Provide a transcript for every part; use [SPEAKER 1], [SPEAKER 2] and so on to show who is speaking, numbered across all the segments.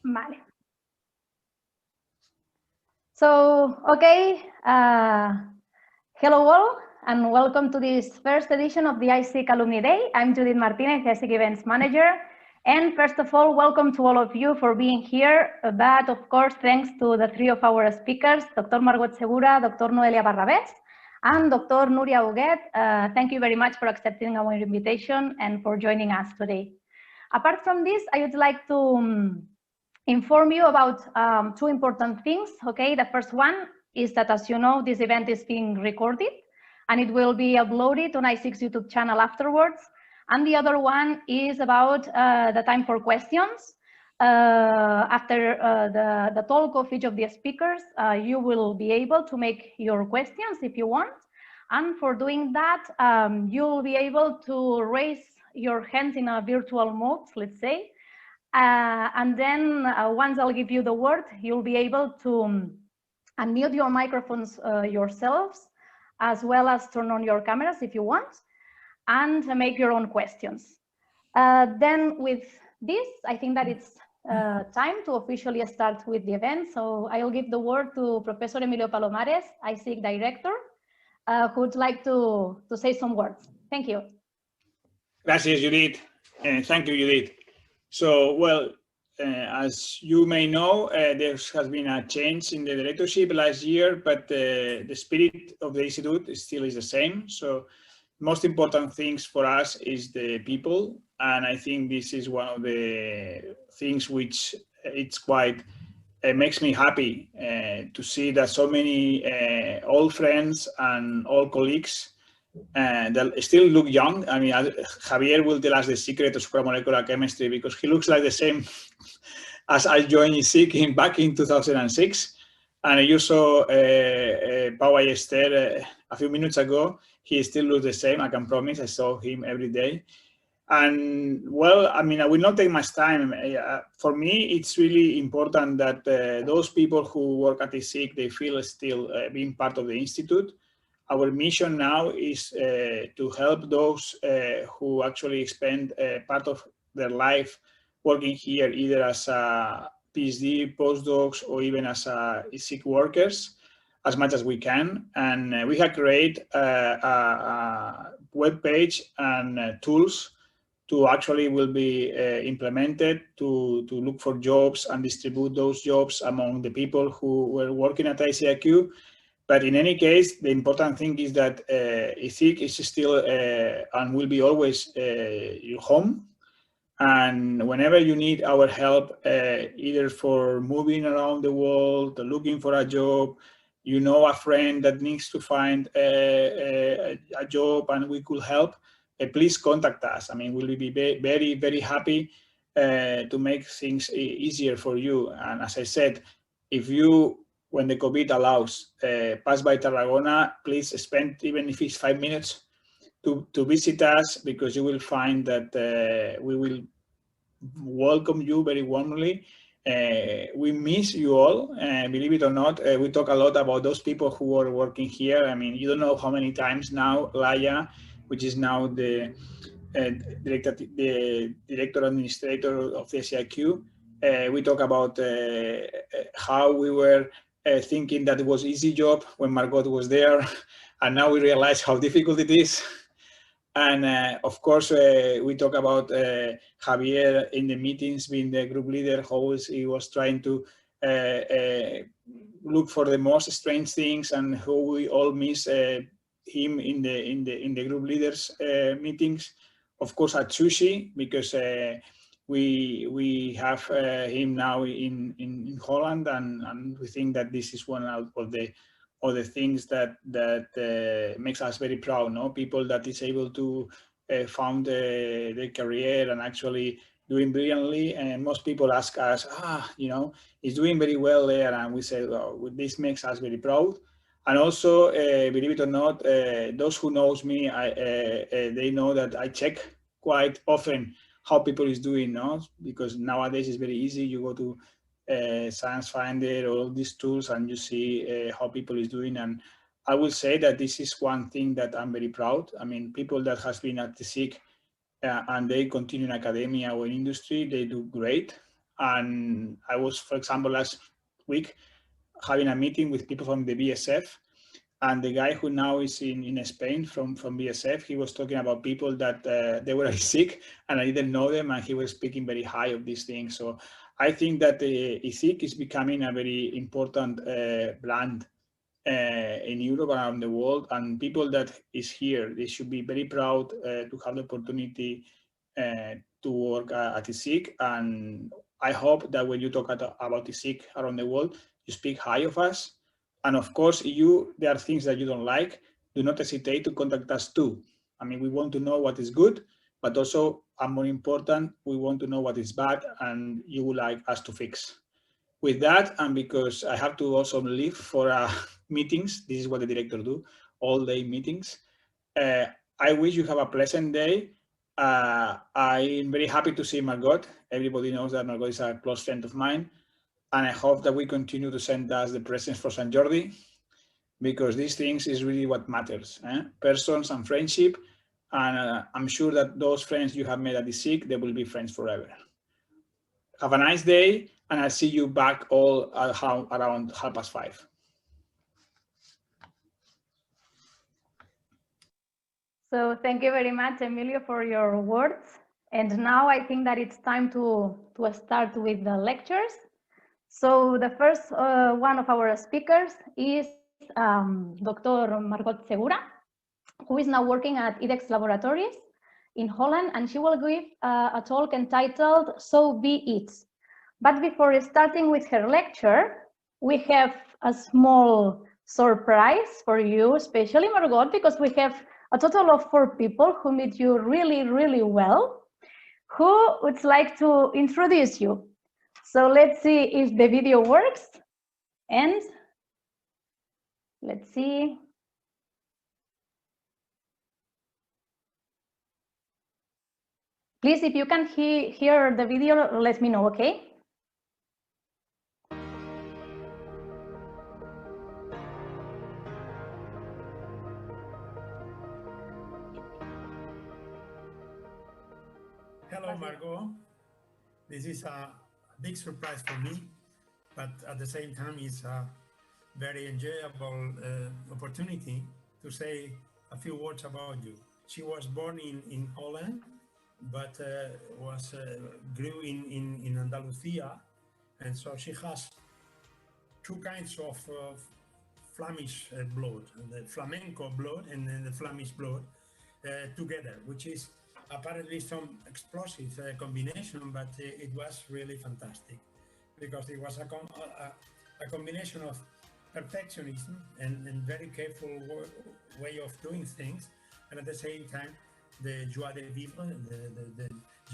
[SPEAKER 1] Vale. So, okay, hello all, and welcome to this first edition of the ICIQ Alumni Day. I'm Judith Martinez, ICIQ Events Manager. And first of all, welcome to all of you for being here. But of course, thanks to the three of our speakers, Dr. Margot Segura, Dr. Noelia Barrabés, and Dr. Nuria Hoogendam. Thank you very much for accepting our invitation and for joining us today. Apart from this, I would like to inform you about two important things. Okay, the first one is that, as you know, this event is being recorded and it will be uploaded on ICIQ's YouTube channel afterwards. And the other one is about the time for questions. After the talk of each of the speakers, you will be able to make your questions if you want. And for doing that, you'll be able to raise your hands in a virtual mode, let's say. And then once I'll give you the word, you'll be able to unmute your microphones yourselves, as well as turn on your cameras if you want, and make your own questions. Then with this, I think that it's time to officially start with the event. So I'll give the word to Professor Emilio Palomares, ICIQ Director, who would like to say some words. Thank you.
[SPEAKER 2] Gracias, Judith. Thank you, Judith. So, well, as you may know, there has been a change in the directorship last year, but the spirit of the institute still is the same. So, most important things for us is the people, and I think this is one of the things which it's quite makes me happy to see that so many old friends and old colleagues that still look young. I mean, Javier will tell us the secret of supramolecular chemistry because he looks like the same as I joined ICIQ back in 2006. And you saw Pau Ayester a few minutes ago. He still looks the same, I can promise. I saw him every day. And well, I mean, I will not take much time. For me, it's really important that those people who work at ICIQ, they feel still being part of the institute. Our mission now is to help those who actually spend part of their life working here, either as a PhD, postdocs, or even as ICIQ workers, as much as we can. And we have created a web page and tools to actually will be implemented to look for jobs and distribute those jobs among the people who were working at ICIQ. But in any case, the important thing is that ICIQ is still and will be always your home. And whenever you need our help, either for moving around the world, looking for a job, you know a friend that needs to find a job and we could help, please contact us. I mean, we'll be very, very happy to make things easier for you. And as I said, if you, when the COVID allows, pass by Tarragona, please spend, even if it's 5 minutes, to visit us, because you will find that we will welcome you very warmly. We miss you all, believe it or not. We talk a lot about those people who are working here. I mean, you don't know how many times now Laia, which is now the director administrator of the ICIQ, we talk about how we were thinking that it was an easy job when Margot was there, and now we realize how difficult it is. And of course, we talk about Javier in the meetings, being the group leader, how he was trying to look for the most strange things, and how we all miss him in the group leaders meetings. Of course, at Sushi, because we have him now in Holland, and we think that this is one of the things that makes us very proud. No, people that is able to found their career and actually doing brilliantly. And most people ask us, you know, he's doing very well there, and we say, well, this makes us very proud. And also, believe it or not, those who knows me, they know that I check quite often how people is doing, no? Because nowadays it's very easy. You go to Science Finder or all these tools, and you see how people is doing. And I will say that this is one thing that I'm very proud. I mean, people that has been at the ICIQ and they continue in academia or in industry, they do great. And I was, for example, last week having a meeting with people from the BSF, and the guy who now is in Spain from BSF, he was talking about people that they were sick and I didn't know them, and he was speaking very high of these things. So I think that ICIQ is becoming a very important brand in Europe, around the world, and people that is here, they should be very proud to have the opportunity to work at ICIQ. And I hope that when you talk about ICIQ around the world, you speak high of us. And of course, there are things that you don't like, do not hesitate to contact us too. I mean, we want to know what is good, but also, and more important, we want to know what is bad and you would like us to fix. With that, and because I have to also leave for meetings, this is what the director do, all day meetings. I wish you have a pleasant day. I'm very happy to see Margot. Everybody knows that Margot is a close friend of mine. And I hope that we continue to send us the presents for St. Jordi, because these things is really what matters, persons and friendship. And I'm sure that those friends you have made at the ICIQ, they will be friends forever. Have a nice day, and I'll see you back all around 5:30.
[SPEAKER 1] So thank you very much, Emilio, for your words. And now I think that it's time to start with the lectures. So the first one of our speakers is Dr. Margot Segura, who is now working at IDEX Laboratories in Holland, and she will give a talk entitled "So Be It." But before starting with her lecture, we have a small surprise for you, especially Margot, because we have a total of 4 people who meet you really, really well, who would like to introduce you. So let's see if the video works, and let's see. Please, if you can hear the video, let me know, okay?
[SPEAKER 3] Hello, Margot. This is a big surprise for me, but at the same time, it's a very enjoyable opportunity to say a few words about you. She was born in Holland, but grew in Andalusia, and so she has 2 kinds of Flemish blood, the flamenco blood and then the Flemish blood together, which is apparently some explosive combination, but it was really fantastic because it was a combination of perfectionism and very careful way of doing things, and at the same time the joie de vivre, the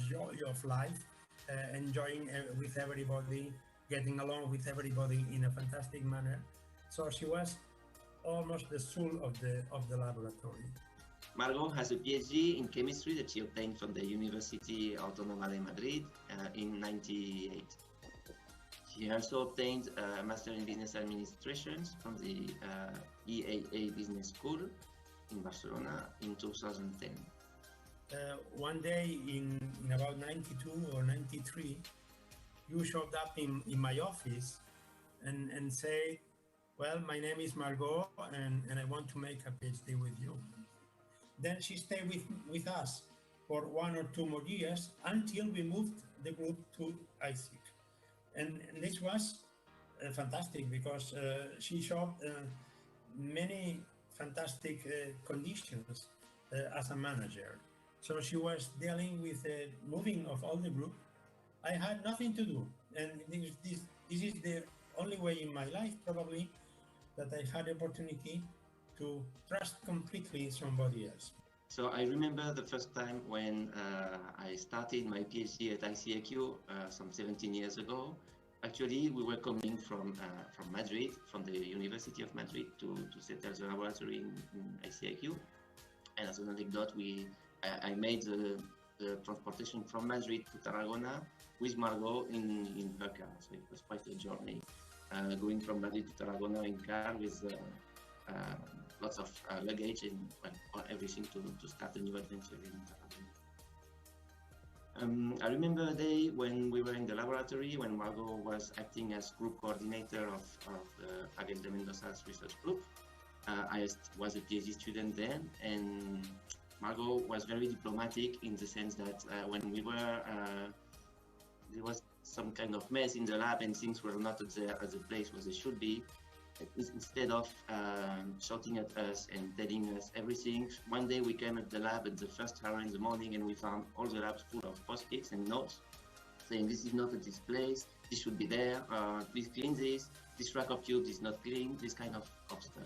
[SPEAKER 3] joy of life, enjoying with everybody, getting along with everybody in a fantastic manner. So she was almost the soul of the laboratory.
[SPEAKER 4] Margot has a PhD in chemistry that she obtained from the University Autónoma de Madrid in '98. She also obtained a Master in Business Administration from the EAA Business School in Barcelona in 2010.
[SPEAKER 3] One day in about 92 or 93, you showed up in my office and say, well, my name is Margot and I want to make a PhD with you. Then she stayed with us for 1 or 2 more years until we moved the group to ICIQ. And this was fantastic because she showed many fantastic conditions as a manager. So she was dealing with the moving of all the group. I had nothing to do. And this is the only way in my life probably that I had the opportunity to trust completely somebody else.
[SPEAKER 4] So I remember the first time when I started my PhD at ICIQ some 17 years ago. Actually, we were coming from Madrid, from the University of Madrid to settle the laboratory in ICIQ. And as an anecdote, I made the transportation from Madrid to Tarragona with Margot in her car. So it was quite a journey, going from Madrid to Tarragona in car with lots of luggage and everything to start a new adventure in I remember a day when we were in the laboratory when Margot was acting as group coordinator of the Hoogendam Mendoza's research group. I was a PhD student then, and Margot was very diplomatic in the sense that when we were, there was some kind of mess in the lab and things were not at the place where they should be. Instead of shouting at us and telling us everything, one day we came at the lab at the first hour in the morning and we found all the labs full of post-its and notes saying this is not at this place, this should be there, please clean this rack of tubes is not clean, this kind of stuff.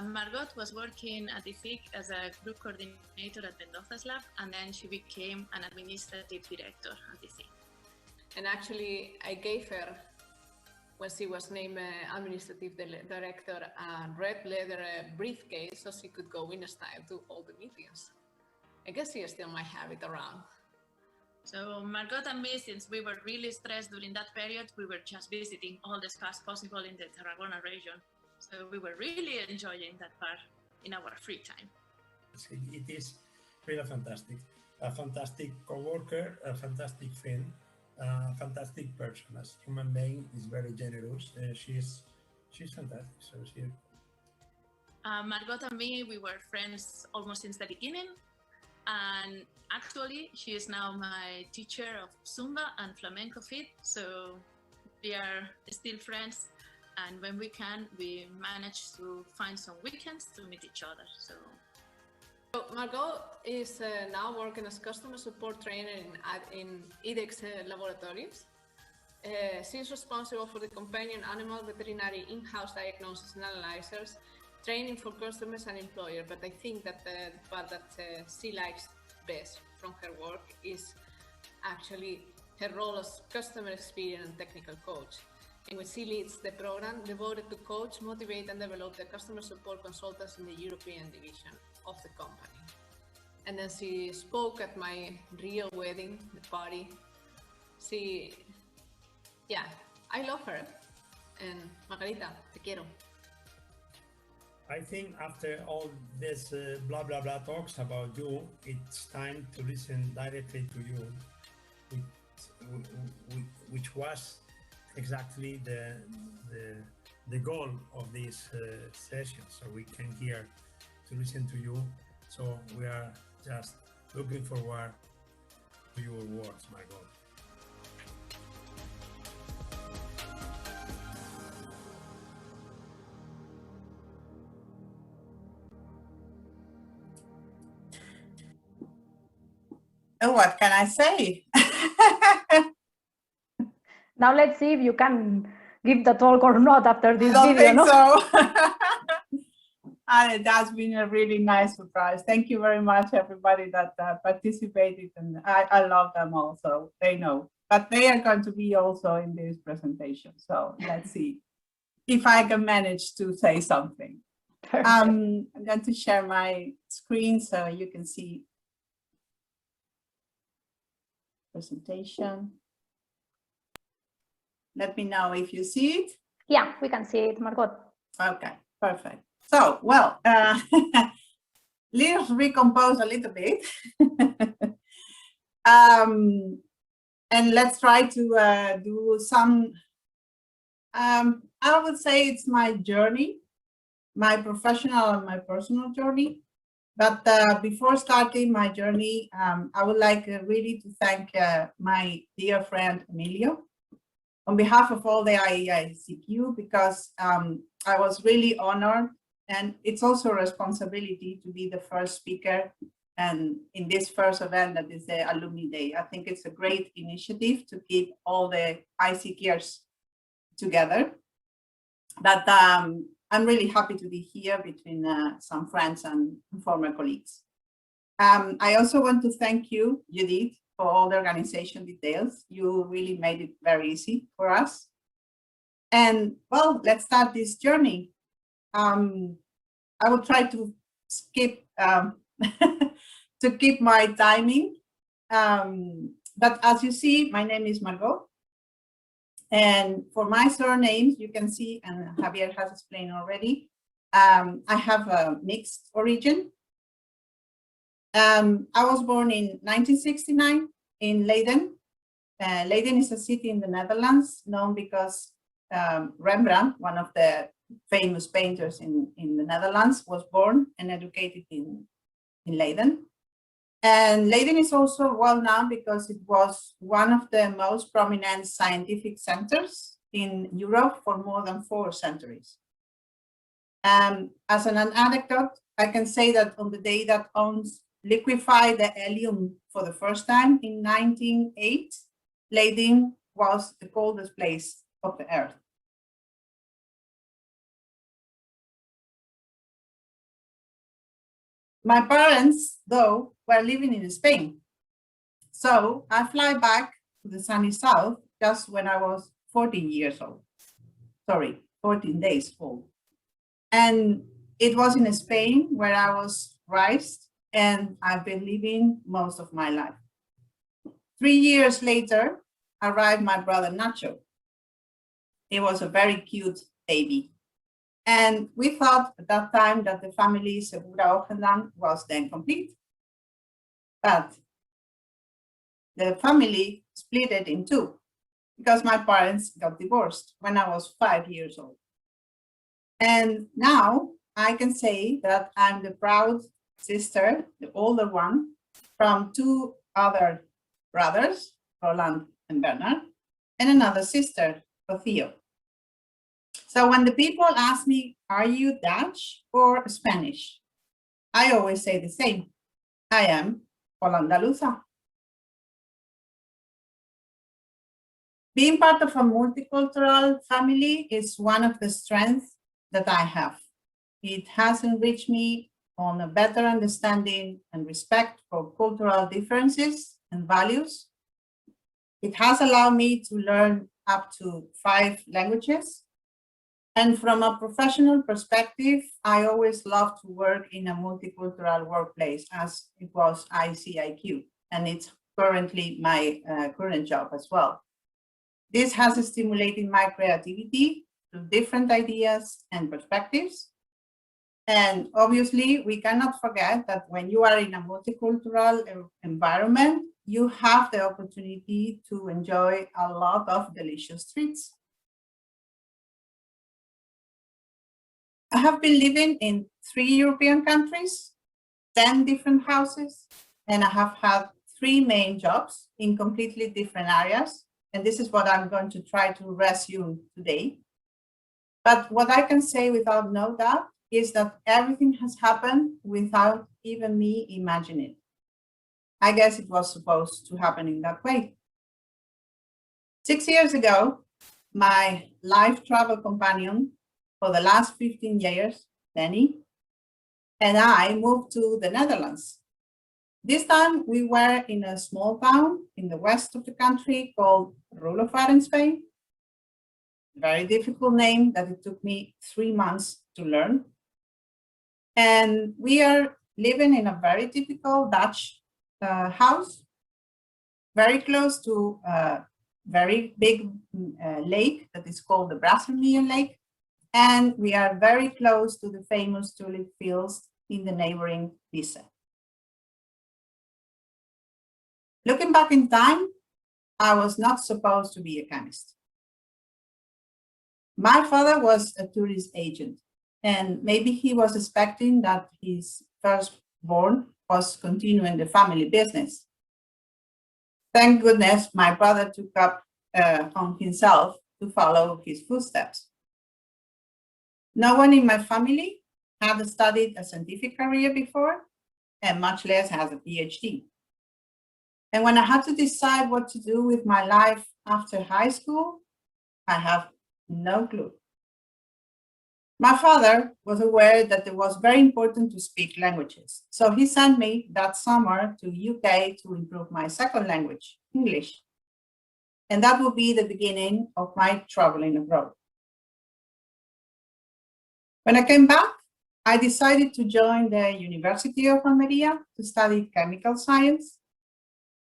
[SPEAKER 5] Margot was working at ICIQ as a group coordinator at Mendoza's lab, and then she became an administrative director at ICIQ.
[SPEAKER 6] And actually, I gave her, when she was named administrative director, a red leather briefcase so she could go in style to all the meetings. I guess she still might have it around.
[SPEAKER 5] So Margot and me, since we were really stressed during that period, we were just visiting all the spots possible in the Tarragona region. So we were really enjoying that part in our free time.
[SPEAKER 3] It is really fantastic. A fantastic co-worker, a fantastic friend, a fantastic person. As a human being, is very generous. She's fantastic. So
[SPEAKER 5] Margot and me, we were friends almost since the beginning. And actually, she is now my teacher of Zumba and Flamenco Fit. So we are still friends. And when we can, we manage to find some weekends to meet each other. So
[SPEAKER 6] Margot is now working as customer support trainer in IDEX laboratories. She's responsible for the companion animal veterinary in-house diagnosis and analyzers, training for customers and employer. But I think that the part that she likes best from her work is actually her role as customer experience and technical coach, in which she leads the program devoted to coach, motivate and develop the customer support consultants in the European division of the company. And then she spoke at my real wedding, the party. Yeah, I love her. And Margarita, te quiero.
[SPEAKER 3] I think after all this blah blah blah talks about you, it's time to listen directly to you, which was exactly the goal of this session. So we came here to listen to you. So we are just looking forward to your words, Margot.
[SPEAKER 7] Oh, what can I say?
[SPEAKER 1] Now let's see if you can give the talk or not after this
[SPEAKER 7] I don't
[SPEAKER 1] video.
[SPEAKER 7] think
[SPEAKER 1] no?
[SPEAKER 7] so. It has been a really nice surprise. Thank you very much, everybody that participated, and I love them also. They know, but they are going to be also in this presentation. So let's see if I can manage to say something. I'm going to share my screen so you can see presentation. Let me know if you see it.
[SPEAKER 1] Yeah, we can see it, Margot.
[SPEAKER 7] Okay, perfect. So, well, let's recompose a little bit. And let's try to do some, I would say it's my journey, my professional and my personal journey. But before starting my journey, I would like really to thank my dear friend, Emilio, on behalf of all the ICIQ, because I was really honored, and it's also a responsibility to be the first speaker and in this first event that is the Alumni Day. I think it's a great initiative to keep all the ICQers together. But I'm really happy to be here between some friends and former colleagues. I also want to thank you, Judith, for all the organization details. You really made it very easy for us. And well, let's start this journey. I will try to skip to keep my timing. But as you see, my name is Margot. And for my surnames, you can see, and Javier has explained already, I have a mixed origin. I was born in 1969 in Leiden. Leiden is a city in the Netherlands known because Rembrandt, one of the famous painters in the Netherlands, was born and educated in Leiden. And Leiden is also well known because it was one of the most prominent scientific centers in Europe for more than 4 centuries. As an anecdote, I can say that on the day that ONS liquefied the helium for the first time in 1908, Leiden was the coldest place of the earth. My parents, though, were living in Spain. So I fly back to the sunny south just when I was 14 years old. Sorry, 14 days old. And it was in Spain where I was raised and I've been living most of my life. 3 years later, arrived my brother Nacho. He was a very cute baby. And we thought at that time that the family Segura Hoogendam was then complete. But the family split it in 2 because my parents got divorced when I was 5 years old. And now I can say that I'm the proud sister, the older one, from 2 other brothers, Roland and Bernard, and another sister, Rocío. So when the people ask me, are you Dutch or Spanish? I always say the same. I am Holandaluza. Being part of a multicultural family is one of the strengths that I have. It has enriched me on a better understanding and respect for cultural differences and values. It has allowed me to learn up to 5 languages. And from a professional perspective, I always loved to work in a multicultural workplace, as it was ICIQ, and it's currently my current job as well. This has stimulated my creativity through different ideas and perspectives. And obviously, we cannot forget that when you are in a multicultural environment, you have the opportunity to enjoy a lot of delicious treats. I have been living in 3 European countries, 10 different houses, and I have had 3 main jobs in completely different areas. And this is what I'm going to try to resume today. But what I can say without no doubt is that everything has happened without even me imagining. I guess it was supposed to happen in that way. 6 years ago, my life travel companion for the last 15 years, Danny, and I moved to the Netherlands. This time we were in a small town in the west of the country called Ruilofaar, Spain. Very difficult name that it took me 3 months to learn. And we are living in a very typical Dutch house, very close to a very big lake that is called the Brassermeer Lake. And we are very close to the famous tulip fields in the neighboring Lisse. Looking back in time, I was not supposed to be a chemist. My father was a tourist agent, and maybe he was expecting that his firstborn was continuing the family business. Thank goodness my brother took up on himself to follow his footsteps. No one in my family had studied a scientific career before, and much less has a PhD. And when I had to decide what to do with my life after high school, I have no clue. My father was aware that it was very important to speak languages. So he sent me that summer to UK to improve my second language, English. And that would be the beginning of my traveling abroad. When I came back, I decided to join the University of Almería to study chemical science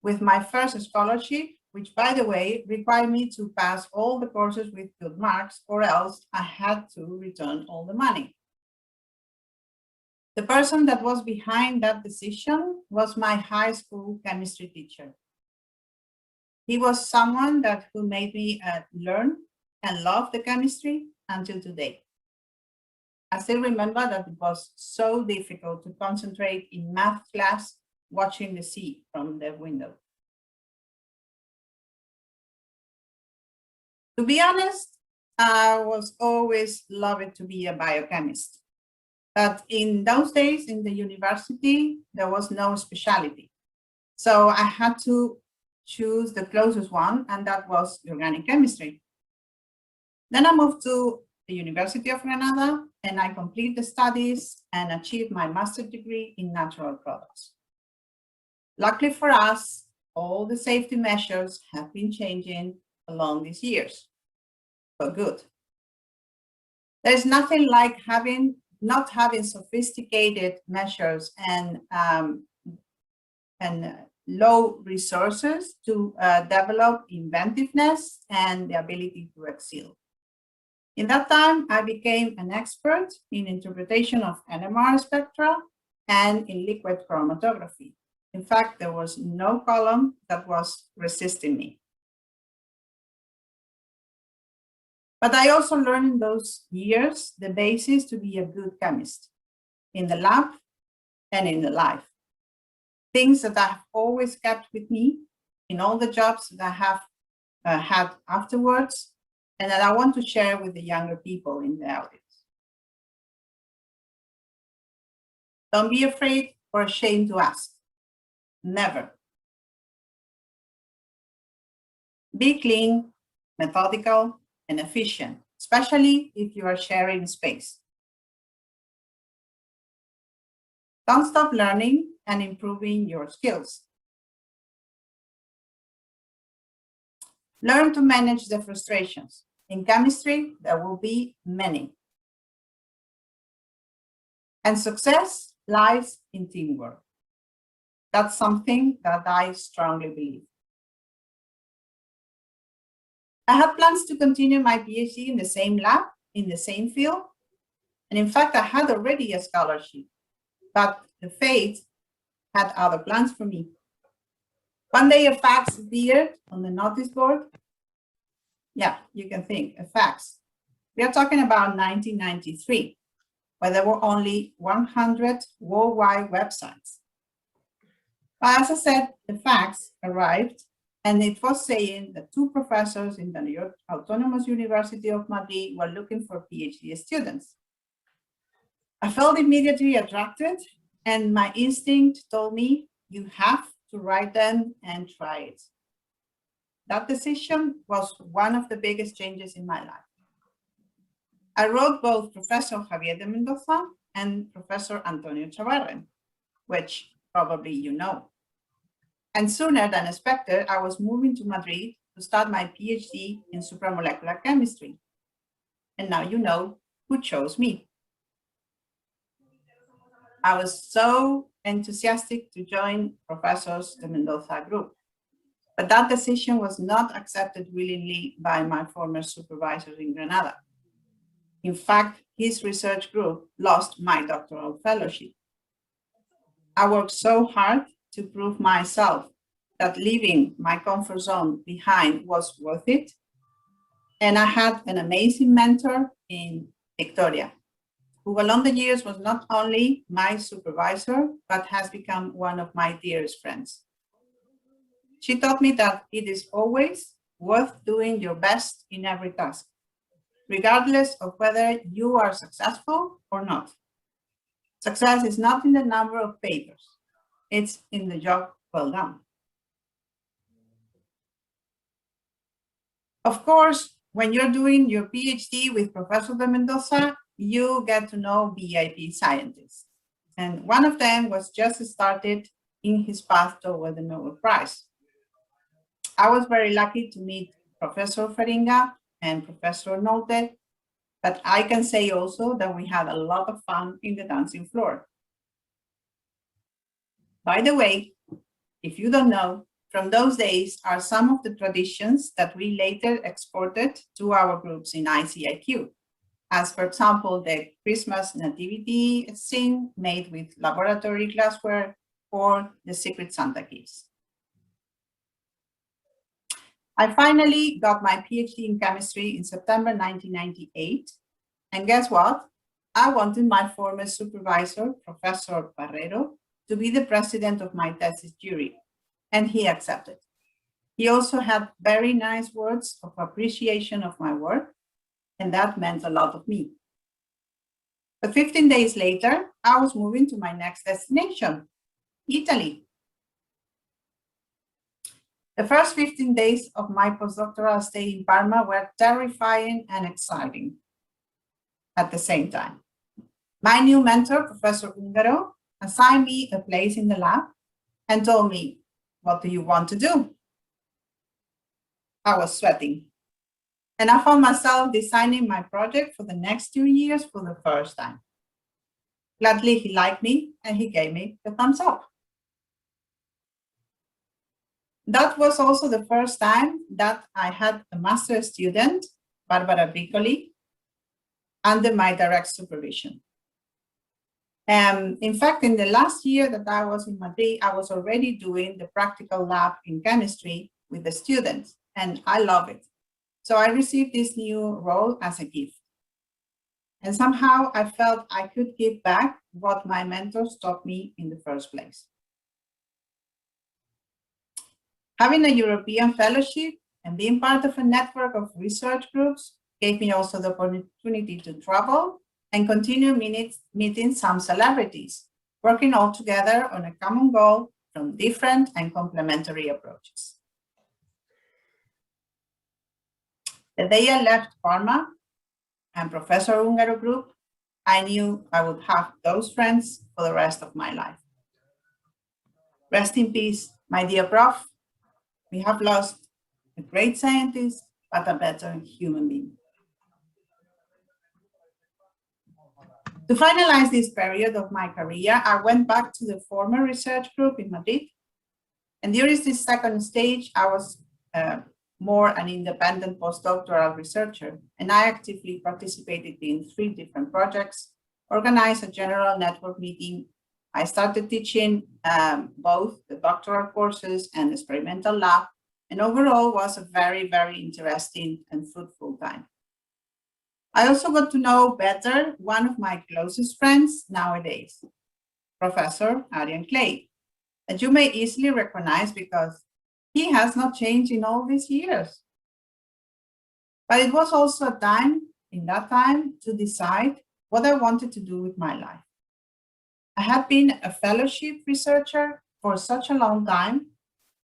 [SPEAKER 7] with my first scholarship, which, by the way, required me to pass all the courses with good marks, or else I had to return all the money. The person that was behind that decision was my high school chemistry teacher. He was someone who made me learn and love the chemistry until today. I still remember that it was so difficult to concentrate in math class watching the sea from the window. To be honest, I was always loved to be a biochemist. But in those days in the university, there was no specialty. So I had to choose the closest one, and that was organic chemistry. Then I moved to the University of Granada, and I completed the studies and achieved my master's degree in natural products. Luckily for us, all the safety measures have been changing along these years, for good. There's nothing like not having sophisticated measures and low resources to develop inventiveness and the ability to excel. In that time, I became an expert in interpretation of NMR spectra and in liquid chromatography. In fact, there was no column that was resisting me. But I also learned in those years the basis to be a good chemist in the lab and in the life. Things that I have always kept with me in all the jobs that I have had afterwards, and that I want to share with the younger people in the audience. Don't be afraid or ashamed to ask. Never. Be clean, methodical, and efficient, especially if you are sharing space. Don't stop learning and improving your skills. Learn to manage the frustrations. In chemistry, there will be many. And success lies in teamwork. That's something that I strongly believe. I had plans to continue my PhD in the same lab, in the same field. And in fact, I had already a scholarship, but the fate had other plans for me. One day a fax appeared on the notice board. Yeah, you can think, a fax. We are talking about 1993, where there were only 100 worldwide websites. But as I said, the fax arrived, and it was saying that 2 professors in the Autonomous University of Madrid were looking for PhD students. I felt immediately attracted, and my instinct told me, you have to write them and try it. That decision was one of the biggest changes in my life. I wrote both Professor Javier de Mendoza and Professor Antonio Chavarren, which probably you know. And sooner than expected, I was moving to Madrid to start my PhD in supramolecular chemistry. And now you know who chose me. I was so enthusiastic to join Professors de Mendoza group. But that decision was not accepted willingly by my former supervisor in Granada. In fact, his research group lost my doctoral fellowship. I worked so hard to prove myself that leaving my comfort zone behind was worth it. And I had an amazing mentor in Victoria, who along the years was not only my supervisor, but has become one of my dearest friends. She taught me that it is always worth doing your best in every task, regardless of whether you are successful or not. Success is not in the number of papers, it's in the job well done. Of course, when you're doing your PhD with Professor de Mendoza, you get to know VIP scientists. And one of them was just started in his path toward the Nobel Prize. I was very lucky to meet Professor Feringa and Professor Nolte, but I can say also that we had a lot of fun in the dancing floor. By the way, if you don't know, from those days are some of the traditions that we later exported to our groups in ICIQ, as for example, the Christmas nativity scene made with laboratory glassware or the Secret Santa gifts. I finally got my PhD in chemistry in September 1998. And guess what? I wanted my former supervisor, Professor Barrero, to be the president of my thesis jury, and he accepted. He also had very nice words of appreciation of my work, and that meant a lot of me. But 15 days later, I was moving to my next destination, Italy. The first 15 days of my postdoctoral stay in Parma were terrifying and exciting at the same time. My new mentor, Professor Ungaro, assigned me a place in the lab and told me, "What do you want to do?" I was sweating. And I found myself designing my project for the next 2 years for the first time. Gladly, he liked me and he gave me the thumbs up. That was also the first time that I had a master's student, Barbara Briccoli, under my direct supervision. In fact, in the last year that I was in Madrid, I was already doing the practical lab in chemistry with the students, and I love it. So I received this new role as a gift. And somehow I felt I could give back what my mentors taught me in the first place. Having a European fellowship and being part of a network of research groups gave me also the opportunity to travel and continue meeting some celebrities, working all together on a common goal from different and complementary approaches. The day I left Parma and Professor Ungaro Group, I knew I would have those friends for the rest of my life. Rest in peace, my dear Prof. We have lost a great scientist, but a better human being. To finalize this period of my career, I went back to the former research group in Madrid. And during this second stage, I was more an independent postdoctoral researcher, and I actively participated in 3 different projects, organized a general network meeting. I started teaching both the doctoral courses and experimental lab, and overall was a very, very interesting and fruitful time. I also got to know better one of my closest friends nowadays, Professor Arian Clay, that you may easily recognize because he has not changed in all these years. But it was also a time, in that time, to decide what I wanted to do with my life. I had been a fellowship researcher for such a long time,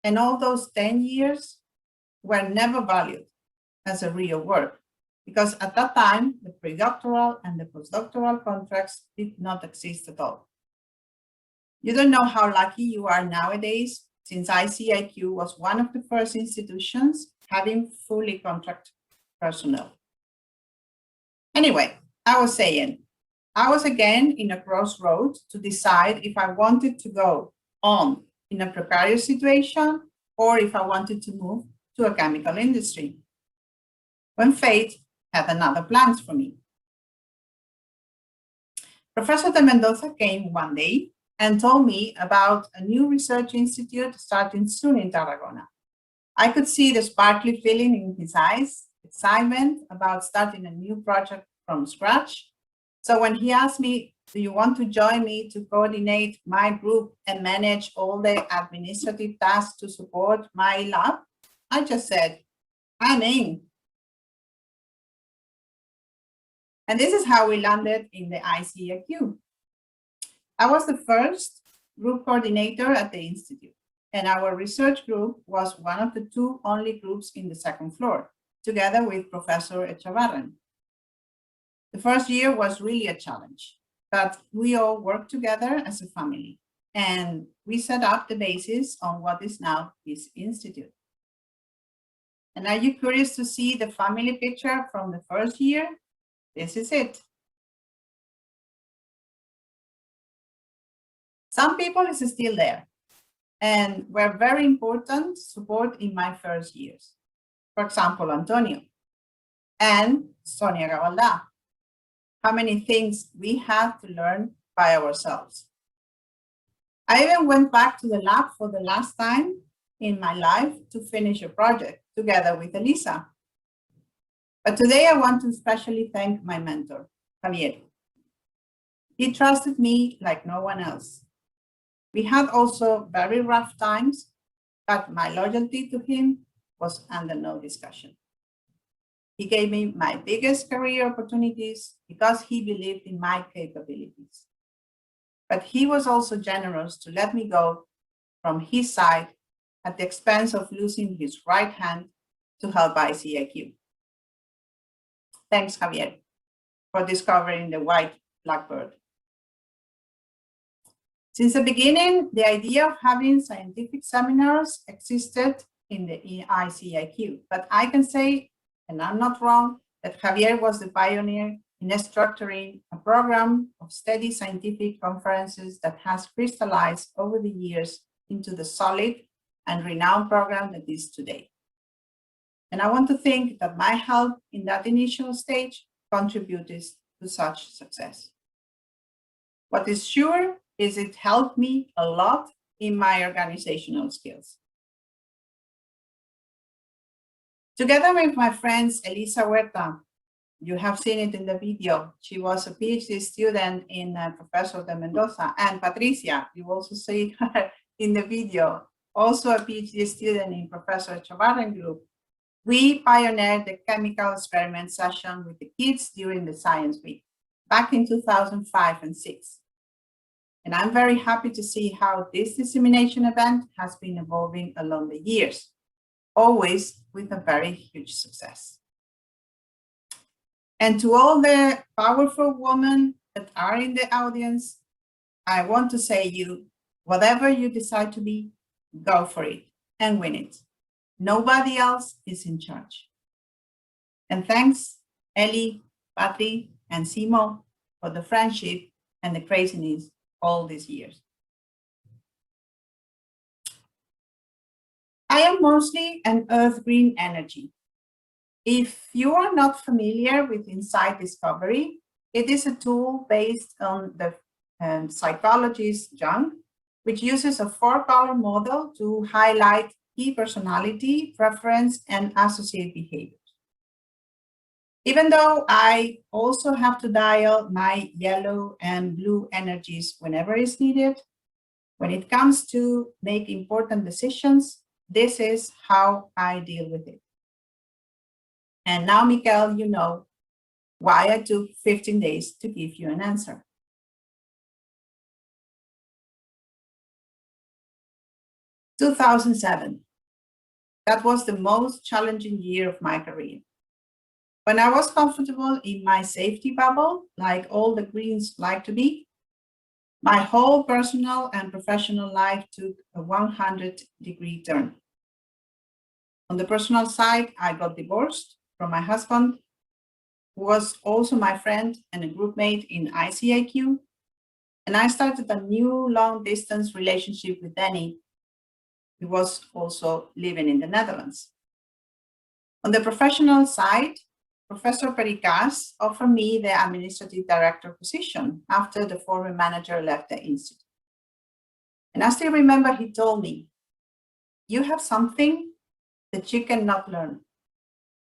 [SPEAKER 7] and all those 10 years were never valued as a real work, because at that time, the predoctoral and the postdoctoral contracts did not exist at all. You don't know how lucky you are nowadays, since ICIQ was one of the first institutions having fully contract personnel. Anyway, I was saying, I was again in a crossroad to decide if I wanted to go on in a precarious situation or if I wanted to move to a chemical industry, when fate had another plans for me. Professor de Mendoza came one day and told me about a new research institute starting soon in Tarragona. I could see the sparkly feeling in his eyes, excitement about starting a new project from scratch. So when he asked me, "Do you want to join me to coordinate my group and manage all the administrative tasks to support my lab?" I just said, "I'm in." And this is how we landed in the ICIQ. I was the first group coordinator at the Institute, and our research group was one of the 2 only groups in the 2nd floor, together with Professor Echavarren. The first year was really a challenge, but we all worked together as a family, and we set up the basis on what is now this institute. And are you curious to see the family picture from the first year? This is it. Some people is still there and were very important support in my first years. For example, Antonio and Sonia Gavalda. How many things we had to learn by ourselves. I even went back to the lab for the last time in my life to finish a project together with Elisa. But today I want to especially thank my mentor, Javier. He trusted me like no one else. We had also very rough times, but my loyalty to him was under no discussion. He gave me my biggest career opportunities because he believed in my capabilities. But he was also generous to let me go from his side at the expense of losing his right hand to help ICIQ. Thanks, Javier, for discovering the white blackbird. Since the beginning, the idea of having scientific seminars existed in the ICIQ, but I can say, and I'm not wrong, that Javier was the pioneer in structuring a program of steady scientific conferences that has crystallized over the years into the solid and renowned program that is today. And I want to think that my help in that initial stage contributed to such success. What is sure is it helped me a lot in my organizational skills. Together with my friends Elisa Huerta, you have seen it in the video, she was a PhD student in Professor de Mendoza, and Patricia, you also see her in the video, also a PhD student in Professor Chavarren group. We pioneered the chemical experiment session with the kids during the Science Week back in 2005 and 6. And I'm very happy to see how this dissemination event has been evolving along the years, always with a very huge success. And to all the powerful women that are in the audience, I want to say you, whatever you decide to be, go for it and win it. Nobody else is in charge. And thanks, Ellie, Patty, and Simo for the friendship and the craziness all these years. I am mostly an earth green energy. If you are not familiar with Insight Discovery, it is a tool based on the psychologist Jung, which uses a 4-color model to highlight key personality, preference, and associate behaviors. Even though I also have to dial my yellow and blue energies whenever it's needed, when it comes to make important decisions, this is how I deal with it. And now, Mikael, you know why I took 15 days to give you an answer. In 2007, that was the most challenging year of my career. When I was comfortable in my safety bubble, like all the Greens like to be, my whole personal and professional life took a 100-degree turn. On the personal side, I got divorced from my husband, who was also my friend and a group mate in ICIQ, and I started a new long-distance relationship with Danny, who was also living in the Netherlands. On the professional side, Professor Pericas offered me the administrative director position after the former manager left the institute. And I still remember he told me, you have something that you cannot learn,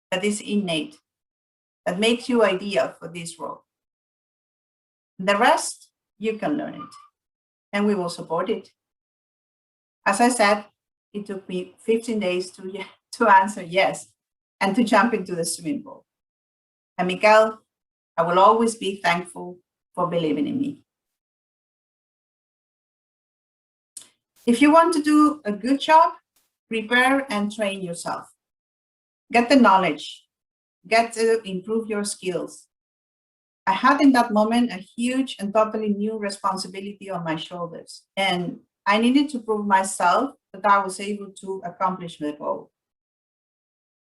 [SPEAKER 7] that is innate, that makes you ideal for this role. The rest, you can learn it, and we will support it. As I said, it took me 15 days to answer yes, and to jump into the swimming pool. And Mikael, I will always be thankful for believing in me. If you want to do a good job, prepare and train yourself. Get the knowledge, get to improve your skills. I had in that moment a huge and totally new responsibility on my shoulders, and I needed to prove myself that I was able to accomplish the goal.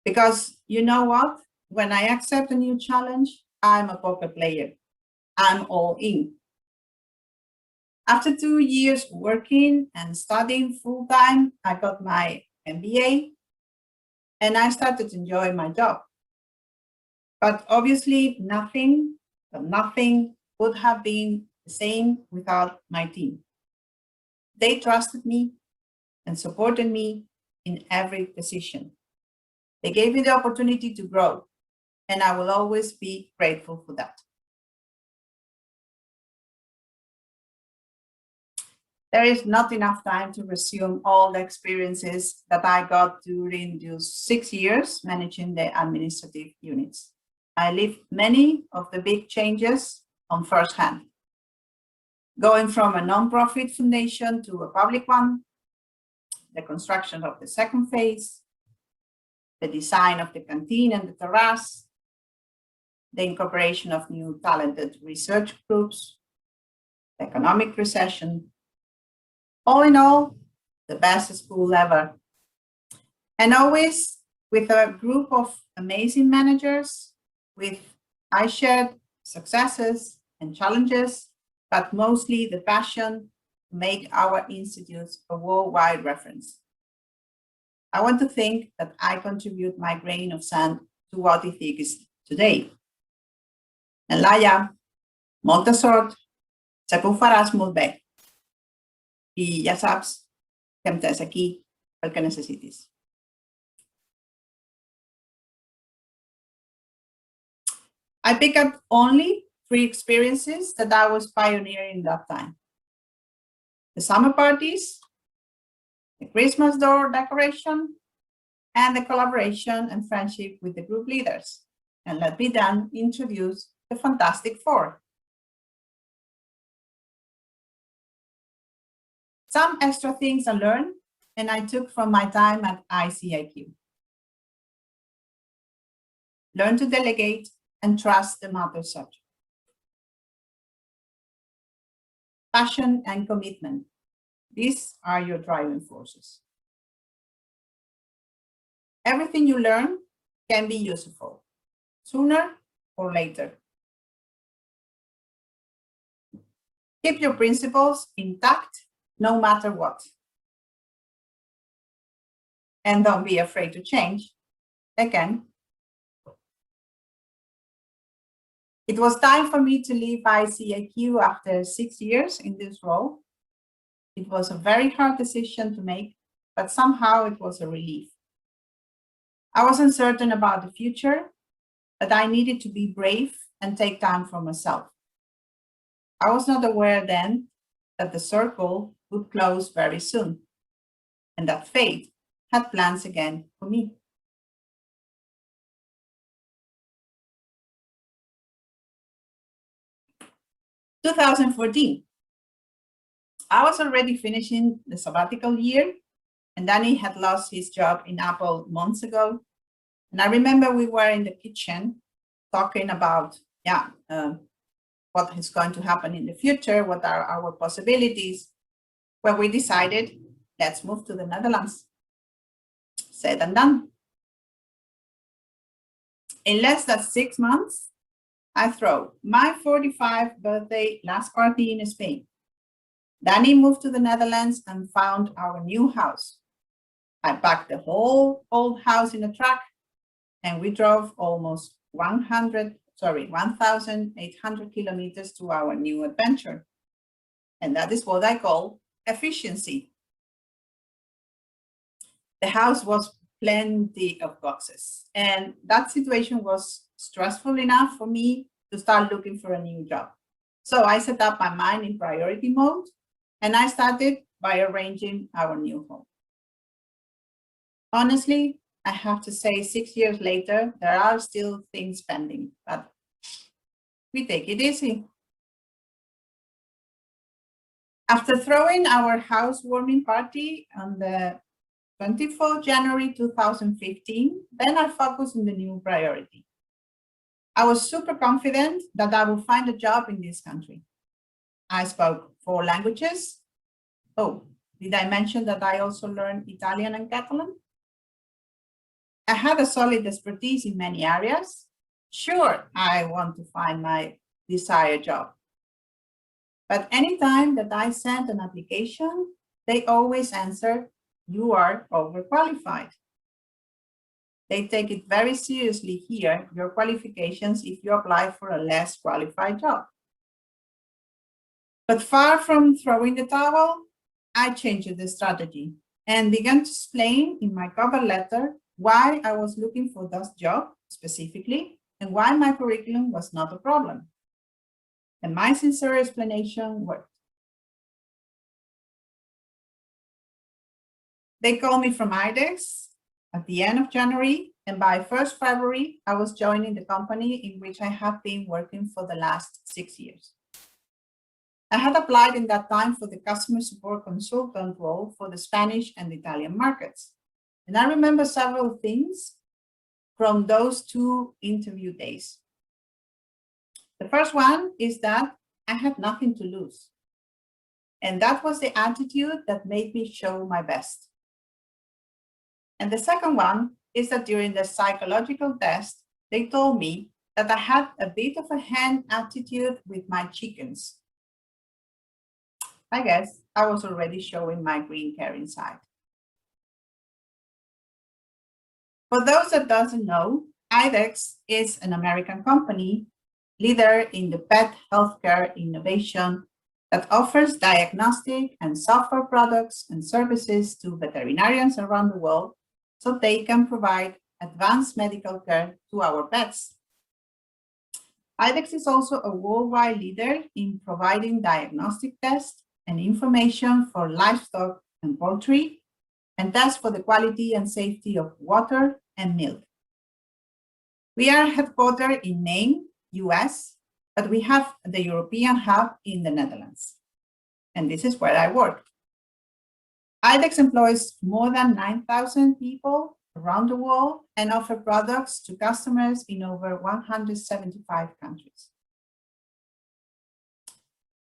[SPEAKER 7] Because you know what? When I accept a new challenge, I'm a poker player. I'm all in. After 2 years working and studying full-time, I got my MBA, and I started to enjoy my job. But obviously nothing would have been the same without my team. They trusted me and supported me in every decision. They gave me the opportunity to grow, and I will always be grateful for that. There is not enough time to resume all the experiences that I got during those 6 years managing the administrative units. I lived many of the big changes on first hand, going from a non-profit foundation to a public one, the construction of the second phase, the design of the canteen and the terrace, the incorporation of new talented research groups, the economic recession. All in all, the best school ever. And always with a group of amazing managers with I shared successes and challenges, but mostly the passion to make our institutes a worldwide reference. I want to think that I contribute my grain of sand to what ICIQ is today. En Laia, molta sort, sé que ho faràs molt bé. I ja saps que em tens aquí pel que necessitis. I pick up only 3 experiences that I was pioneering that time. The summer parties, the Christmas door decoration, and the collaboration and friendship with the group leaders. And let me then introduce the Fantastic Four. Some extra things I learned and I took from my time at ICIQ. Learn to delegate and trust the mother subject. Passion and commitment. These are your driving forces. Everything you learn can be useful, sooner or later. Keep your principles intact no matter what. And don't be afraid to change. Again, it was time for me to leave ICIQ after 6 years in this role. It was a very hard decision to make, but somehow it was a relief. I was uncertain about the future, but I needed to be brave and take time for myself. I was not aware then that the circle would close very soon, and that fate had plans again for me. In 2014, I was already finishing the sabbatical year, and Danny had lost his job in Apple months ago. And I remember we were in the kitchen talking about, what is going to happen in the future, what are our possibilities, where we decided, let's move to the Netherlands. Said and done. In less than 6 months, I threw my 45th birthday last party in Spain. Danny moved to the Netherlands and found our new house. I packed the whole old house in a truck and we drove almost 1,800 kilometers to our new adventure. And that is what I call efficiency. The house was plenty of boxes, and that situation was stressful enough for me to start looking for a new job. So I set up my mind in priority mode, and I started by arranging our new home. Honestly, I have to say 6 years later, there are still things pending, but we take it easy. After throwing our housewarming party on the 24th January 2015, then I focused on the new priority. I was super confident that I would find a job in this country. I spoke 4 languages. Oh, did I mention that I also learned Italian and Catalan? I had a solid expertise in many areas. Sure, I want to find my desired job. But anytime that I sent an application, they always answer, you are overqualified. They take it very seriously here, your qualifications, if you apply for a less qualified job. But far from throwing the towel, I changed the strategy. and began to explain in my cover letter why I was looking for that job specifically and why my curriculum was not a problem. And my sincere explanation worked. They called me from IDEX at the end of January, and by 1st February, I was joining the company in which I have been working for the last 6 years. I had applied in that time for the customer support consultant role for the Spanish and Italian markets. And I remember several things from those 2 interview days. The first one is that I had nothing to lose. And that was the attitude that made me show my best. And the second one is that during the psychological test, they told me that I had a bit of a hen attitude with my chickens. I guess I was already showing my green caring side. For those that doesn't know, IDEX is an American company, leader in the pet healthcare innovation that offers diagnostic and software products and services to veterinarians around the world so they can provide advanced medical care to our pets. IDEX is also a worldwide leader in providing diagnostic tests and information for livestock and poultry, and tests for the quality and safety of water and milk. We are headquartered in Maine, US, but we have the European hub in the Netherlands. And this is where I work. IDEX employs more than 9,000 people around the world and offer products to customers in over 175 countries.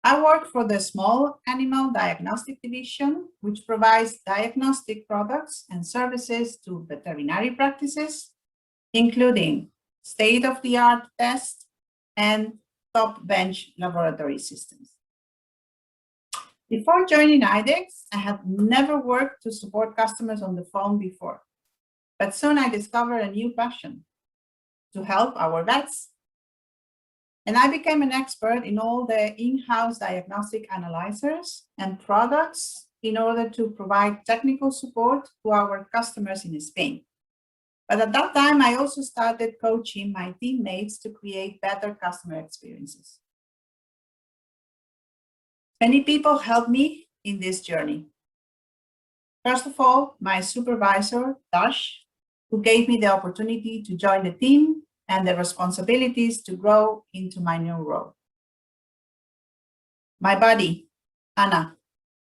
[SPEAKER 7] I work for the small animal diagnostic division, which provides diagnostic products and services to veterinary practices, including state-of-the-art tests and top bench laboratory systems. Before joining IDEX, I had never worked to support customers on the phone before, but soon I discovered a new passion: to help our vets. And I became an expert in all the in-house diagnostic analyzers and products in order to provide technical support to our customers in Spain. But at that time, I also started coaching my teammates to create better customer experiences. Many people helped me in this journey. First of all, my supervisor, Dash, who gave me the opportunity to join the team and the responsibilities to grow into my new role. My buddy, Anna,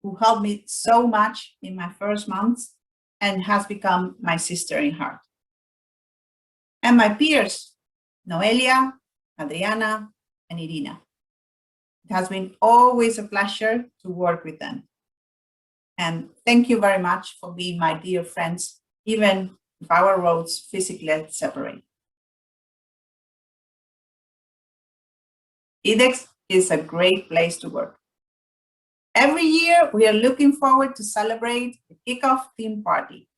[SPEAKER 7] who helped me so much in my first months and has become my sister in heart. And my peers, Noelia, Adriana, and Irina. It has been always a pleasure to work with them. And thank you very much for being my dear friends, even if our roads physically separate. IDEX is a great place to work. Every year, we are looking forward to celebrate the kickoff theme party.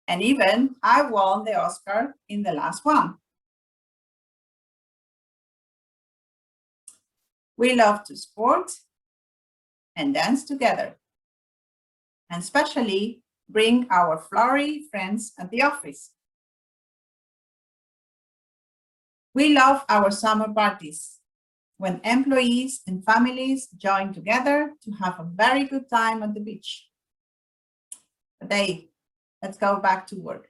[SPEAKER 7] And even I won the Oscar in the last one. We love to sport and dance together, and especially bring our flowery friends at the office. We love our summer parties, when employees and families join together to have a very good time at the beach. But hey, let's go back to work.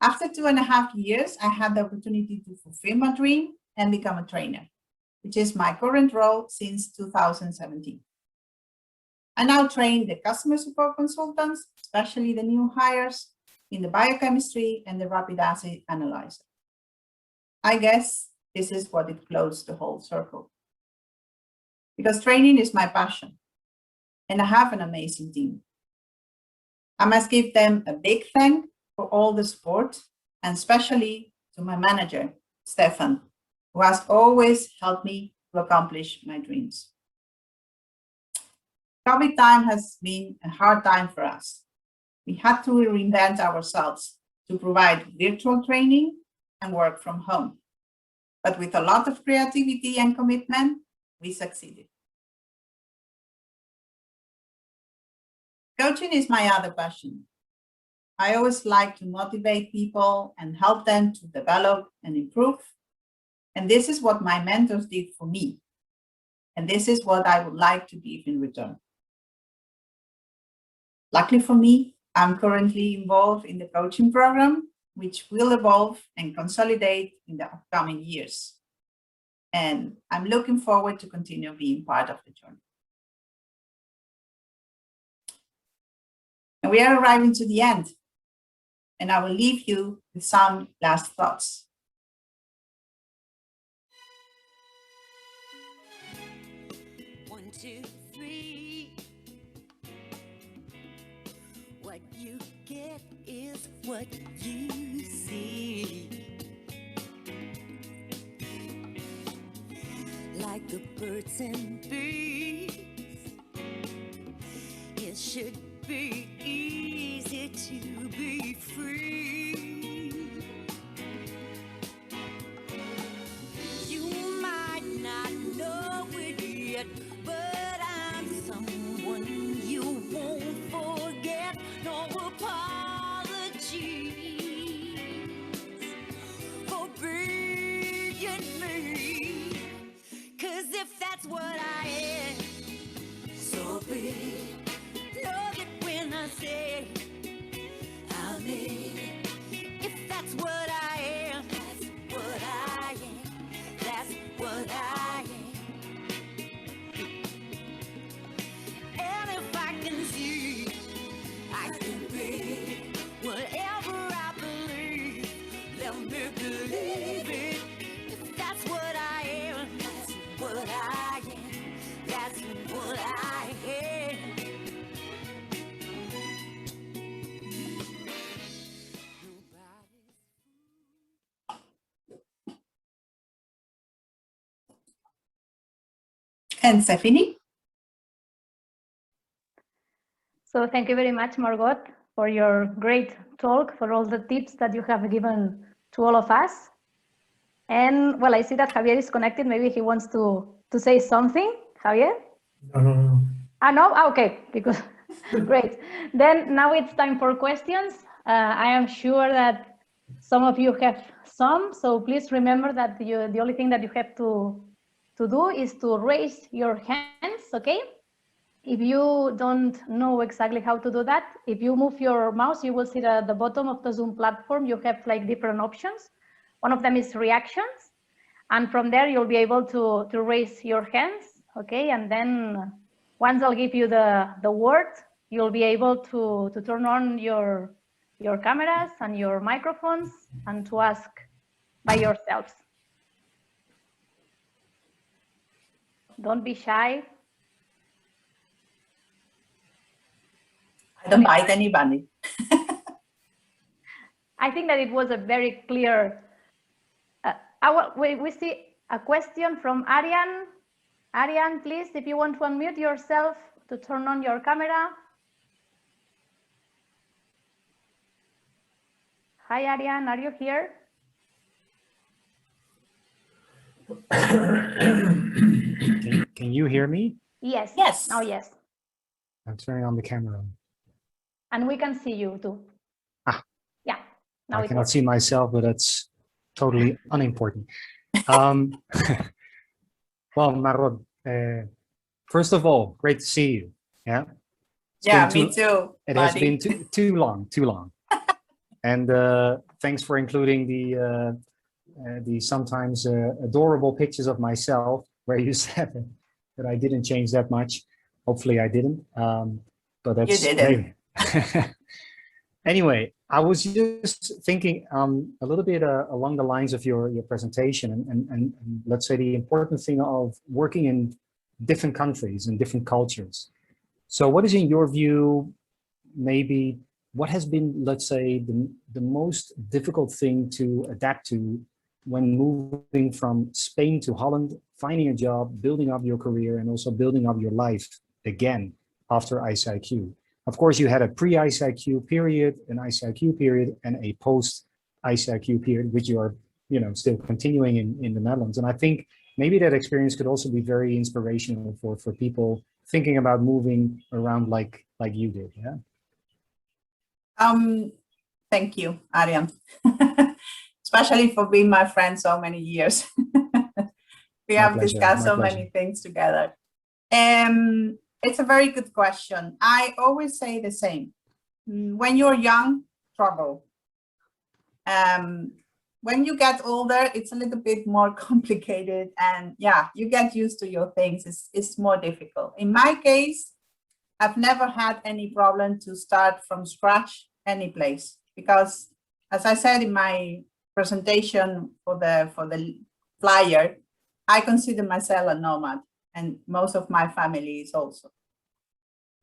[SPEAKER 7] After 2.5 years, I had the opportunity to fulfill my dream and become a trainer, which is my current role since 2017. I now train the customer support consultants, especially the new hires, in the biochemistry and the rapid acid analyzer. I guess this is what it closed the whole circle. Because training is my passion, and I have an amazing team. I must give them a big thank for all the support, and especially to my manager, Stefan, who has always helped me to accomplish my dreams. COVID time has been a hard time for us. We had to reinvent ourselves to provide virtual training and work from home. But with a lot of creativity and commitment, we succeeded. Coaching is my other passion. I always like to motivate people and help them to develop and improve. And this is what my mentors did for me. And this is what I would like to give in return. Luckily for me, I'm currently involved in the coaching program, which will evolve and consolidate in the upcoming years. And I'm looking forward to continue being part of the journey. And we are arriving to the end. And I will leave you with some last thoughts.
[SPEAKER 8] One, two, three. What you get is what you see. Like the birds and bees, it should be easy to be free. You might not know it yet, but I'm someone you won't forget. No apologies for being me, 'cause if that's what I am, so be it. Know that when I say I mean it. If that's what I am, that's what I am. That's what I am. And if I can see, I can be whatever I believe. Let me believe it. If that's what I am, that's what I am. That's what I am.
[SPEAKER 7] And Stephanie?
[SPEAKER 1] So thank you very much, Margot, for your great talk, for all the tips that you have given to all of us. And well, I see that Javier is connected. Maybe he wants to say something. Javier?
[SPEAKER 3] No.
[SPEAKER 1] Ah, no? Ah, okay, because great. Then now it's time for questions. I am sure that some of you have some, so please remember that the only thing that you have to do is to raise your hands, okay? If you don't know exactly how to do that, if you move your mouse, you will see that at the bottom of the Zoom platform, you have like different options. One of them is reactions. And from there, you'll be able to raise your hands, okay? And then once I'll give you the word, you'll be able to turn on your cameras and your microphones and to ask by yourselves. Don't be shy.
[SPEAKER 7] I don't bite anybody.
[SPEAKER 1] I think that it was a very clear. We see a question from Ariane. Ariane, please, if you want to unmute yourself to turn on your camera. Hi, Ariane, are you here?
[SPEAKER 9] Can you hear me?
[SPEAKER 1] Yes.
[SPEAKER 7] Yes.
[SPEAKER 1] Now, yes.
[SPEAKER 9] I'm turning on the camera.
[SPEAKER 1] And we can see you too.
[SPEAKER 9] Ah.
[SPEAKER 1] Yeah. Now
[SPEAKER 9] I cannot see myself, but that's totally unimportant. Well, Margot, first of all, great to see you. Yeah.
[SPEAKER 7] Me too.
[SPEAKER 9] It has been too long. And thanks for including the sometimes adorable pictures of myself, where you said that I didn't change that much. Hopefully, I didn't. But that's
[SPEAKER 7] you didn't.
[SPEAKER 9] Anyway, I was just thinking a little bit along the lines of your presentation and let's say the important thing of working in different countries and different cultures. So what is in your view, maybe what has been, let's say, the most difficult thing to adapt to when moving from Spain to Holland, finding a job, building up your career, and also building up your life again after ICIQ? Of course, you had a pre-ICIQ period, an ICIQ period, and a post-ICIQ period, which you are, still continuing in the Netherlands. And I think maybe that experience could also be very inspirational for people thinking about moving around like like you did. Yeah.
[SPEAKER 7] Thank you, Arian, especially for being my friend so many years. We
[SPEAKER 9] My
[SPEAKER 7] have
[SPEAKER 9] pleasure,
[SPEAKER 7] discussed
[SPEAKER 9] my
[SPEAKER 7] so
[SPEAKER 9] pleasure.
[SPEAKER 7] many things together. It's a very good question. I always say the same. When you're young, trouble. When you get older, it's a little bit more complicated, and yeah, you get used to your things. It's more difficult. In my case, I've never had any problem to start from scratch any place, because as I said in my presentation for the flyer, I consider myself a nomad, and most of my family is also.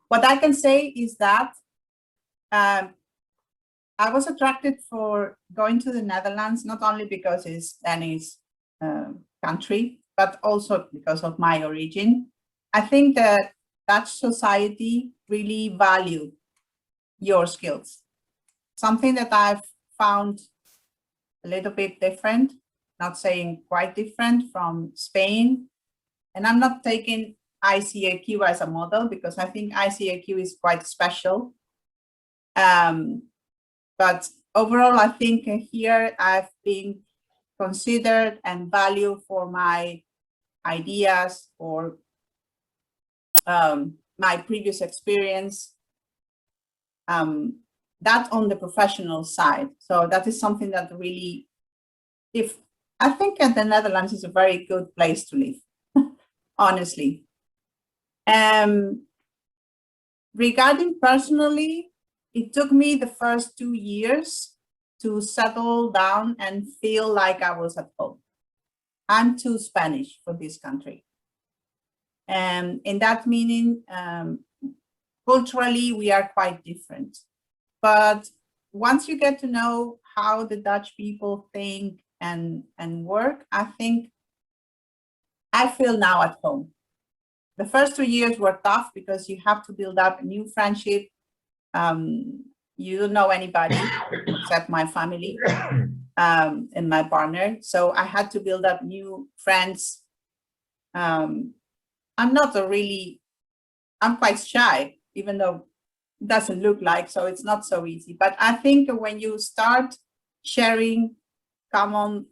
[SPEAKER 7] What I can say is that I was attracted for going to the Netherlands, not only because it's Danish country, but also because of my origin. I think that Dutch society really value your skills. Something that I've found a little bit different, not saying quite different from Spain. And I'm not taking ICIQ as a model, because I think ICIQ is quite special. But overall, I think here I've been considered and valued for my ideas, or my previous experience, that on the professional side. So that is something that really, I think the Netherlands is a very good place to live, honestly. Regarding personally, it took me the first 2 years to settle down and feel like I was at home. I'm too Spanish for this country. And in that meaning, culturally, we are quite different. But once you get to know how the Dutch people think and work, I think I feel now at home. The first 2 years were tough because you have to build up a new friendship. You don't know anybody except my family and my partner. So I had to build up new friends. I'm quite shy, even though it doesn't look like, so it's not so easy. But I think when you start sharing common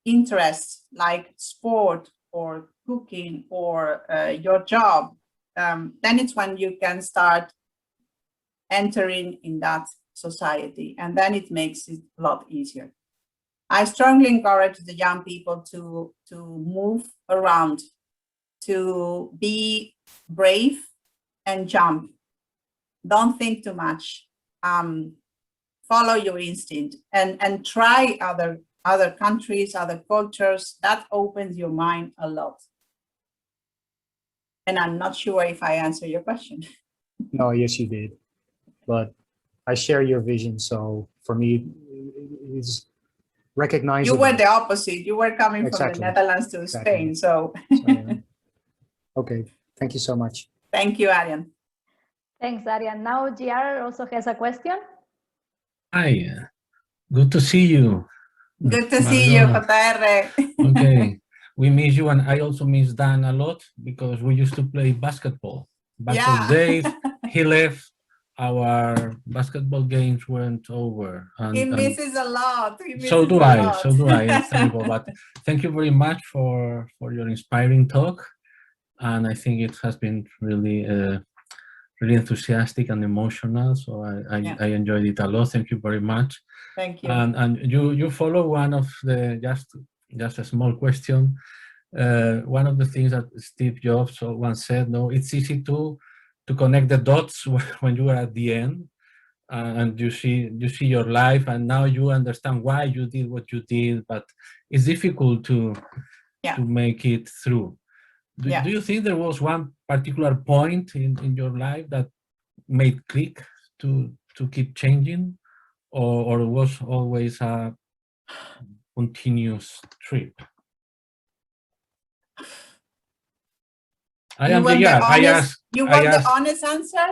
[SPEAKER 7] interests like sport or cooking or your job, then it's when you can start entering in that society, and then it makes it a lot easier. I strongly encourage the young people to move around, to be brave and jump. Don't think too much. Follow your instinct and try other countries, other cultures. That opens your mind a lot. And I'm not sure if I answer your question.
[SPEAKER 9] No, yes, you did. But I share your vision. So for me, it's recognizable.
[SPEAKER 7] You were the opposite. You were coming
[SPEAKER 9] Exactly.
[SPEAKER 7] from the Netherlands to
[SPEAKER 9] Exactly.
[SPEAKER 7] Spain. So,
[SPEAKER 9] yeah. Okay. Thank you so much.
[SPEAKER 7] Thank you, Arian.
[SPEAKER 1] Thanks, Arian. Now, GR also has a question.
[SPEAKER 10] Hi. Good to see you.
[SPEAKER 7] Good to see you,
[SPEAKER 10] Margot.
[SPEAKER 7] JR.
[SPEAKER 10] Okay. We miss you, and I also miss Dan a lot because we used to play basketball. Back those days, he left, our basketball games weren't over.
[SPEAKER 7] He misses a lot.
[SPEAKER 10] So do I. It's terrible. But thank you very much for your inspiring talk. And I think it has been really, really enthusiastic and emotional. So I enjoyed it a lot. Thank you very much.
[SPEAKER 7] Thank you.
[SPEAKER 10] And you follow one of the, just a small question. One of the things that Steve Jobs once said, no, it's easy to connect the dots when you are at the end, and you see your life, and now you understand why you did what you did, but it's difficult to make it through. Do you think there was one particular point in your life that made click to keep changing, or was always a continuous trip?
[SPEAKER 7] You want the honest answer?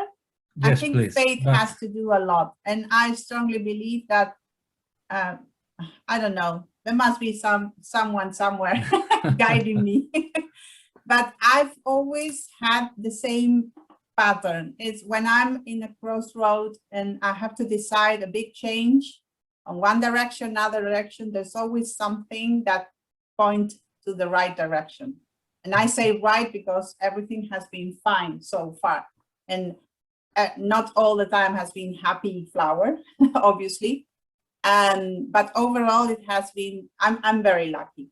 [SPEAKER 10] Yes,
[SPEAKER 7] I think
[SPEAKER 10] please.
[SPEAKER 7] Faith has to do a lot. And I strongly believe that, I don't know, there must be someone somewhere guiding me. but I've always had the same pattern. It's when I'm in a crossroad and I have to decide a big change on one direction, another direction, there's always something that points to the right direction. And I say right because everything has been fine so far. And not all the time has been happy flower, obviously. But overall, it has been, I'm very lucky.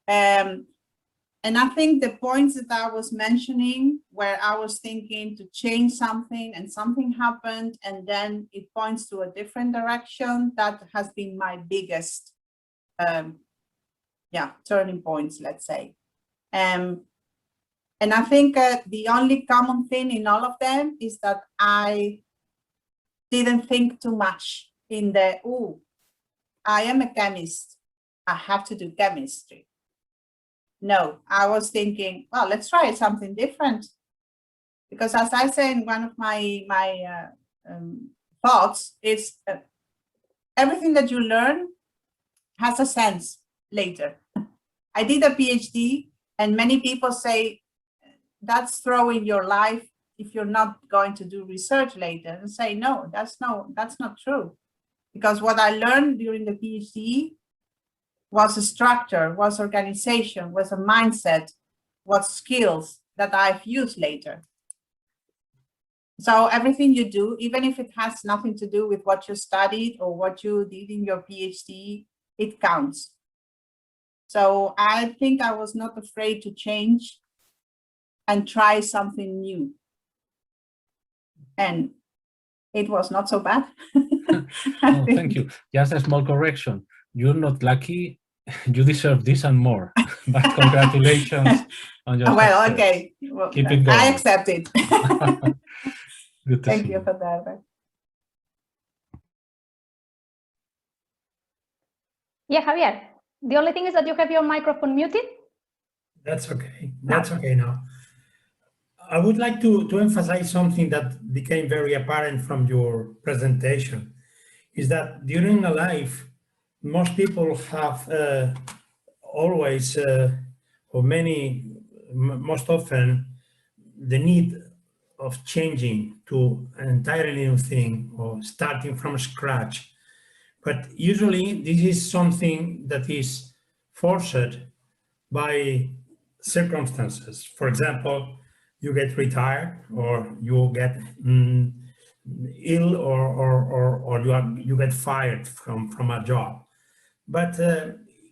[SPEAKER 7] And I think the points that I was mentioning, where I was thinking to change something and something happened, and then it points to a different direction, that has been my biggest, turning points, let's say. And I think the only common thing in all of them is that I didn't think too much in the, oh, I am a chemist, I have to do chemistry. No, I was thinking, well, let's try something different. Because as I say in one of my thoughts, is everything that you learn has a sense later. I did a PhD, and many people say that's throwing your life if you're not going to do research later. And say, no, that's not true. Because what I learned during the PhD was a structure, was organization, was a mindset, was skills that I've used later. So everything you do, even if it has nothing to do with what you studied or what you did in your PhD, it counts. So I think I was not afraid to change and try something new. And it was not so bad.
[SPEAKER 10] Oh, thank you. Just a small correction. You're not lucky. You deserve this and more. But congratulations on your
[SPEAKER 7] well,
[SPEAKER 10] success.
[SPEAKER 7] okay. Well,
[SPEAKER 10] Keep it going.
[SPEAKER 7] I accept it.
[SPEAKER 10] Good to
[SPEAKER 7] Thank
[SPEAKER 10] see
[SPEAKER 7] you for that.
[SPEAKER 1] Yeah, Javier. The only thing is that you have your microphone muted.
[SPEAKER 3] That's okay. That's okay now. I would like to emphasize something that became very apparent from your presentation, is that during a life, most people have always, or most often, the need of changing to an entirely new thing or starting from scratch. But usually this is something that is forced by circumstances. For example, you get retired, or you get ill, or you get fired from a job. But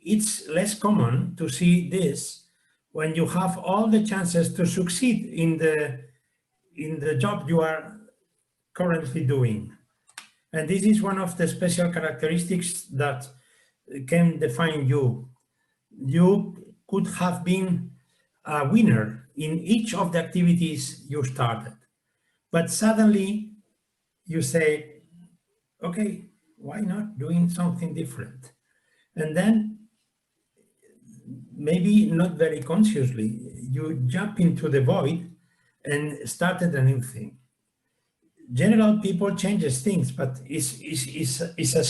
[SPEAKER 3] it's less common to see this when you have all the chances to succeed in the job you are currently doing. And this is one of the special characteristics that can define you. You could have been a winner in each of the activities you started, but suddenly you say, okay, why not doing something different? And then, maybe not very consciously, you jump into the void and started a new thing. General people changes things, but it's a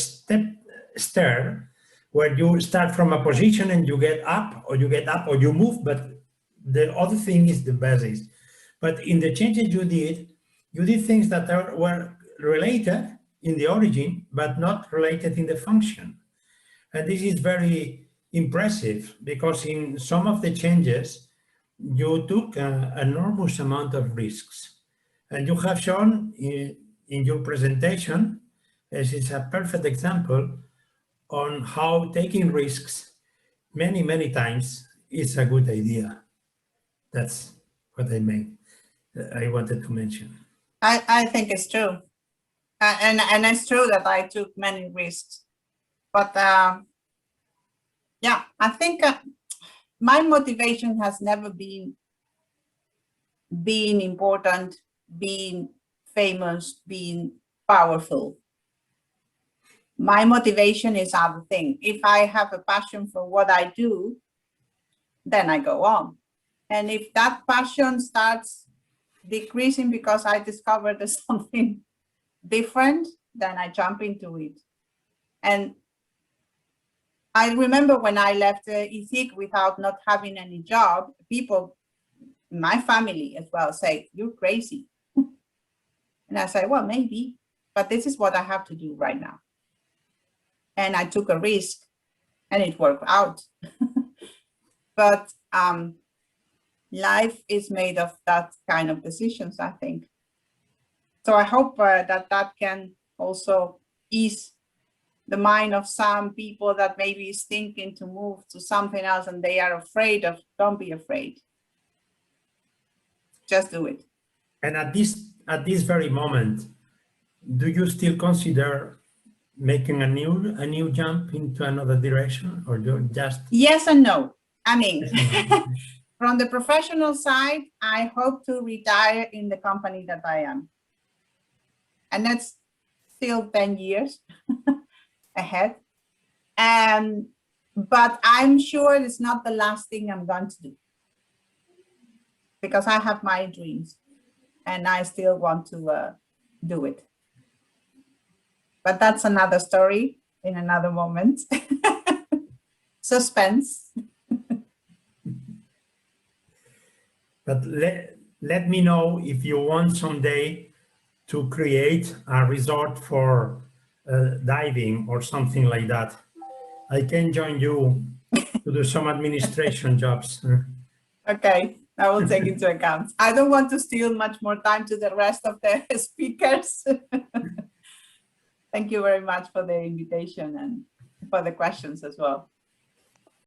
[SPEAKER 3] stair where you start from a position and you get up, or you move, but the other thing is the basis. But in the changes you did things that were related in the origin, but not related in the function. And this is very impressive, because in some of the changes, you took an enormous amount of risks. And you have shown in your presentation, this is a perfect example on how taking risks many, many times is a good idea. That's what I wanted to mention.
[SPEAKER 7] I think it's true. And it's true that I took many risks. But yeah, I think my motivation has never been being important, being famous, being powerful. My motivation is other thing. If I have a passion for what I do, then I go on. And if that passion starts decreasing because I discovered there's something different, then I jump into it. And I remember when I left ICIQ without not having any job, people my family as well say, you're crazy. And I say, well, maybe, but this is what I have to do right now. And I took a risk and it worked out. But life is made of that kind of decisions, I think. So I hope that can also ease the mind of some people that maybe is thinking to move to something else and they are afraid of. Don't be afraid. Just do it.
[SPEAKER 3] And at this very moment, do you still consider making a new jump into another direction, or you just?
[SPEAKER 7] Yes and no. I mean, from the professional side, I hope to retire in the company that I am. And that's still 10 years ahead. But I'm sure it's not the last thing I'm going to do, because I have my dreams and I still want to do it. But that's another story in another moment. Suspense.
[SPEAKER 3] But let me know if you want someday to create a resort for diving or something like that. I can join you to do some administration jobs.
[SPEAKER 7] Okay, I will take into account. I don't want to steal much more time to the rest of the speakers. Thank you very much for the invitation and for the questions as well.